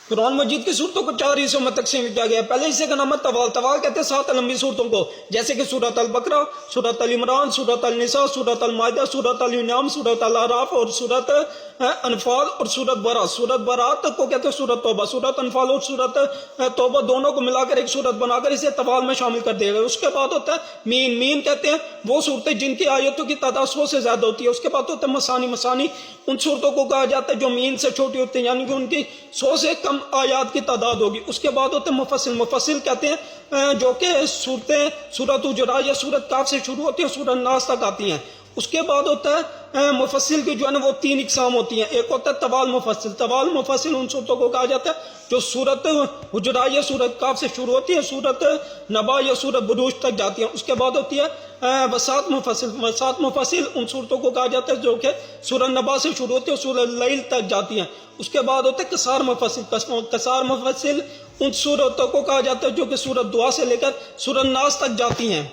قرآن مجید کی صورتوں کو 4 حصوں میں تقسیم کیا گیا ہے۔ پہلے حصے کا نام ہے طوال۔ طوال کہتے ہیں 7 لمبی صورتوں کو، جیسے کہ سورۃ البقرہ، سورۃ ال عمران، سورۃ النساء، سورۃ المائدہ، سورۃ الانعام، سورۃ الاعراف اور سورۃ انفال اور سورۃ برات۔ سورۃ برات کو کہتے ہیں سورۃ توبہ۔ سورۃ انفال اور سورۃ توبہ دونوں کو ملا کر ایک سورت بنا کر اسے طوال میں شامل کر دیا گیا۔ اس کے بعد ہوتا ہے مین۔ مین کہتے ہیں وہ صورتیں جن کی آیتوں کی تعداد 100 سے زیادہ ہوتی ہے۔ اس کے بعد ہوتا ہے مسانی۔ مسانی ان صورتوں کو کہا جاتا ہے جو مین سے چھوٹی ہوتی ہیں، یعنی کہ ان کی 100 سے کم آیات کی تعداد ہوگی۔ اس کے بعد ہوتے ہیں مفصل۔ مفصل کہتے ہیں جو کہ صورتیں سورۃ حجرات یا سورۃ کاف سے شروع ہوتی ہیں، سورۃ ناس تک آتی ہیں۔ اس کے بعد ہوتا ہے مفصل کی جو ہے نا وہ 3 اقسام ہوتی ہیں۔ ایک ہوتا ہے طوال مفصل۔ طوال مفصل ان صورتوں کو کہا جاتا ہے جو سورۃ حجرات یا سورۃ کاف سے شروع ہوتی ہے، سورۃ نبا یا سورۃ بروج تک جاتی ہیں۔ اس کے بعد ہوتی ہے وساط مفصل۔ وساط مفصل ان صورتوں کو کہا جاتا ہے جو کہ سورۃ نبا سے شروع ہوتی ہے، سورۃ اللیل تک جاتی ہیں۔ اس کے بعد ہوتے ہیں قصار مفصل۔ قصار مفصل ان صورتوں کو کہا جاتا ہے جو کہ سورۃ دعا سے لے کر سورۃ ناس تک جاتی ہیں۔